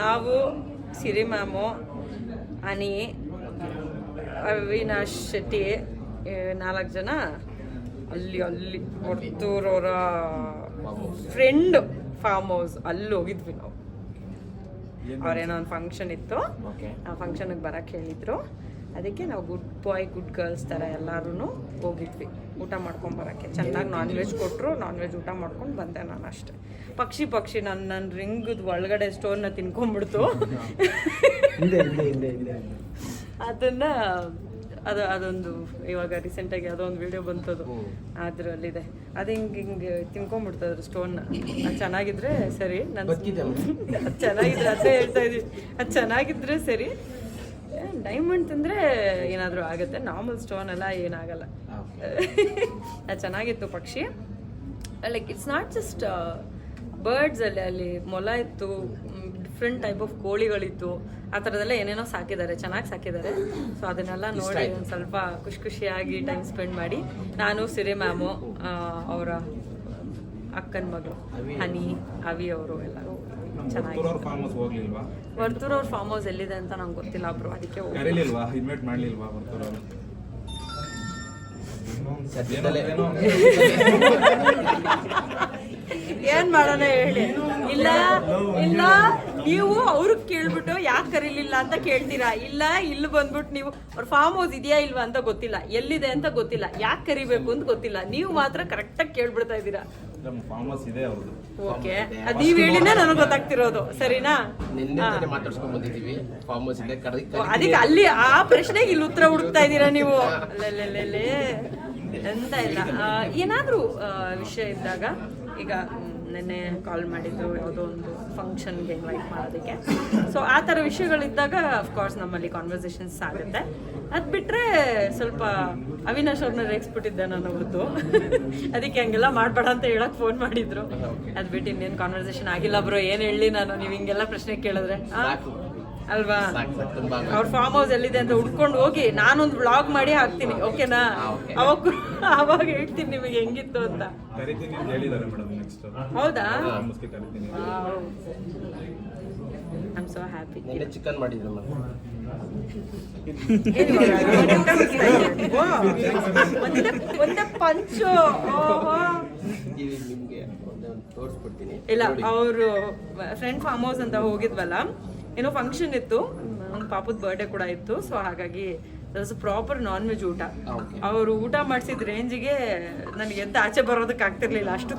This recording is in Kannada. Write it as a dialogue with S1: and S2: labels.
S1: ನಾವು ಸಿರಿ ಮ್ಯಾಮು, ಅನಿ, ಅವಿನಾಶ್ ಶೆಟ್ಟಿ 4 ಜನ ಅಲ್ಲಿ ವರ್ತೂರವರ ಫ್ರೆಂಡ್ ಫಾರ್ಮ್ ಹೌಸ್ ಅಲ್ಲಿ ಹೋಗಿದ್ವಿ ನಾವು. ಅವ್ರೇನೋ ಒಂದು ಫಂಕ್ಷನ್ ಇತ್ತು, ಆ ಫಂಕ್ಷನ್ಗೆ ಬರೋಕ್ಕೆ ಹೇಳಿದ್ರು. ಅದಕ್ಕೆ ನಾವು ಗುಡ್ ಬಾಯ್ ಗುಡ್ ಗರ್ಲ್ಸ್ ಥರ ಎಲ್ಲರೂ ಹೋಗಿದ್ವಿ ಊಟ ಮಾಡ್ಕೊಂಬರೋಕ್ಕೆ. ಚೆನ್ನಾಗಿ ನಾನ್ ವೆಜ್ ಕೊಟ್ಟರು, ನಾನ್ ವೆಜ್ ಊಟ ಮಾಡ್ಕೊಂಡು ಬಂದೆ ನಾನು ಅಷ್ಟೇ. ಪಕ್ಷಿ ನನ್ನ ರಿಂಗದ ಒಳಗಡೆ ಸ್ಟೋನ್ನ ತಿನ್ಕೊಂಡ್ಬಿಡ್ತು. ಅದನ್ನು ಅದೊಂದು ಇವಾಗ ರೀಸೆಂಟಾಗಿ ಅದೊಂದು ವಿಡಿಯೋ ಬಂತದು, ಅದರಲ್ಲಿದೆ. ಅದು ಹಿಂಗೆ ತಿನ್ಕೊಂಡ್ಬಿಡ್ತದ್ರ ಸ್ಟೋನ್ನ. ಅದು ಚೆನ್ನಾಗಿದ್ರೆ ಸರಿ, ಅದು ಚೆನ್ನಾಗಿದ್ರೆ ಅದೇ ಹೇಳ್ತಾ ಇದ್ದೀವಿ, ಅದು ಚೆನ್ನಾಗಿದ್ರೆ ಸರಿ. ಡೈಮಂಡ್ ತಿಂದರೆ ಏನಾದರೂ ಆಗುತ್ತೆ, ನಾರ್ಮಲ್ ಸ್ಟೋನ್ ಎಲ್ಲ ಏನಾಗಲ್ಲ. ಅದು ಚೆನ್ನಾಗಿತ್ತು ಪಕ್ಷಿ. Like it's not just birds ಅಲ್ಲಿ ಮೊಲ ಇತ್ತು, ಡಿಫ್ರೆಂಟ್ ಟೈಪ್ ಆಫ್ ಕೋಳಿಗಳಿತ್ತು, ಆ ಥರದೆಲ್ಲ ಏನೇನೋ ಸಾಕಿದ್ದಾರೆ, ಚೆನ್ನಾಗಿ ಸಾಕಿದ್ದಾರೆ. ಸೊ ಅದನ್ನೆಲ್ಲ ನೋಡಿ ಒಂದು ಸ್ವಲ್ಪ ಖುಷಿಯಾಗಿ ಟೈಮ್ ಸ್ಪೆಂಡ್ ಮಾಡಿ, ನಾನು ಸಿರಿ ಮ್ಯಾಮು, ಅವರ ಅಕ್ಕನ ಮಗಳು ಹನಿ, ಅವಿ ಅವರು ಎಲ್ಲರೂ ಚೆನ್ನಾಗಿ. ವರ್ತೂರ್ ಅವ್ರ ಫಾರ್ಮ್ ಹೌಸ್ ಎಲ್ಲಿದೆ ಅಂತ ನಂಗೆ ಗೊತ್ತಿಲ್ಲ ಬ್ರೋ, ಅದಕ್ಕೆ ಏನ್ ಮಾಡೋಣ ಹೇಳಿ. ಇಲ್ಲ ನೀವು ಅವ್ರಿಗೆ ಕೇಳ್ಬಿಟ್ಟು ಯಾಕೆ ಕರೀಲಿಲ್ಲ ಅಂತ ಕೇಳ್ತೀರಾ. ಇಲ್ಲ ಇಲ್ಲಿ ಬಂದ್ಬಿಟ್ಟು ನೀವು ಅವ್ರ ಫಾರ್ಮ್ ಹೌಸ್ ಇದೆಯಾ ಇಲ್ವಾ ಅಂತ ಗೊತ್ತಿಲ್ಲ, ಎಲ್ಲಿದೆ ಅಂತ ಗೊತ್ತಿಲ್ಲ, ಯಾಕೆ ಕರಿಬೇಕು ಅಂತ ಗೊತ್ತಿಲ್ಲ, ನೀವು ಮಾತ್ರ ಕರೆಕ್ಟಾಗಿ ಕೇಳ್ಬಿಡ್ತಾ ಇದ್ದೀರಾ. ಓಕೆ, ಅದು ನೀವು ಹೇಳಿನೇ ನನಗೆ ಗೊತ್ತಾಗ್ತಿರೋದು, ಸರಿನಾ? ಅದಕ್ಕೆ ಅಲ್ಲಿ ಆ ಪ್ರಶ್ನೆಗೆ ಇಲ್ಲಿ ಉತ್ತರ ಹುಡುಕ್ತಾ ಇದ್ದೀರಾ ನೀವು. ಅಲ್ಲೇ ಎಂತ ಇಲ್ಲ. ಏನಾದರೂ ವಿಷಯ ಇದ್ದಾಗ, ಈಗ ನೆನ್ನೆ ಕಾಲ್ ಮಾಡಿದ್ರು ಯಾವುದೋ ಒಂದು ಫಂಕ್ಷನ್ಗೆ ಇನ್ವೈಟ್ ಮಾಡೋದಕ್ಕೆ, ಸೊ ಆ ಥರ ವಿಷಯಗಳಿದ್ದಾಗ ಅಫ್ಕೋರ್ಸ್ ನಮ್ಮಲ್ಲಿ ಕಾನ್ವರ್ಸೇಷನ್ಸ್ ಆಗುತ್ತೆ. ಅದು ಬಿಟ್ಟರೆ ಸ್ವಲ್ಪ ಅವಿನಾಶ್ ಅವ್ರನ್ನ ರೇಗಿಸ್ಬಿಟ್ಟಿದ್ದೆ ನಾನು ಅವತ್ತು, ಅದಕ್ಕೆ ಹಂಗೆಲ್ಲ ಮಾಡಬೇಡ ಅಂತ ಹೇಳಕ್ಕೆ ಫೋನ್ ಮಾಡಿದ್ರು. ಅದು ಬಿಟ್ಟು ಇನ್ನೇನು ಕಾನ್ವರ್ಸೇಷನ್ ಆಗಿಲ್ಲ ಬ್ರೋ. ಏನು ಹೇಳಿ ನಾನು, ನೀವು ಹಿಂಗೆಲ್ಲ ಪ್ರಶ್ನೆ ಕೇಳಿದ್ರೆ ಅಲ್ವಾ? ಅವ್ರ ಫಾರ್ಮ್ ಹೌಸ್ ಎಲ್ಲಿದೆ ಅಂತ ಹುಡ್ಕೊಂಡು ಹೋಗಿ ನಾನೊಂದು ವ್ಲಾಗ್ ಮಾಡಿ ಹಾಕ್ತೀನಿ, ಓಕೆನಾ? ಅವಾಗ ಹೇಳ್ತೀನಿ ನಿಮಗೆ ಹೆಂಗಿತ್ತು ಅಂತ. ಹೌದಾ? I am so happy.
S2: Chicken ಮಾಡಿದ್ರು
S1: ಒಂದೇ ಪಂಚು. ಇಲ್ಲ, ಅವರು ಫ್ರೆಂಡ್ ಫಾರ್ಮ್ ಹೌಸ್ ಅಂತ ಹೋಗಿದ್ವಲ್ಲ, ಏನೋ ಫಂಕ್ಷನ್ ಇತ್ತು, ಒಂದು ಪಾಪದ ಬರ್ಡೇ ಕೂಡ ಇತ್ತು. ಸೊ ಹಾಗಾಗಿ ಪ್ರಾಪರ್ ನಾನ್ ವೆಜ್ ಊಟ. ಅವರು ಊಟ ಮಾಡಿಸಿದ ರೇಂಜಿಗೆ ನನಗೆ ಎದ್ದು ಆಚೆ ಬರೋದಕ್ಕೆ ಆಗ್ತಿರ್ಲಿಲ್ಲ, ಅಷ್ಟು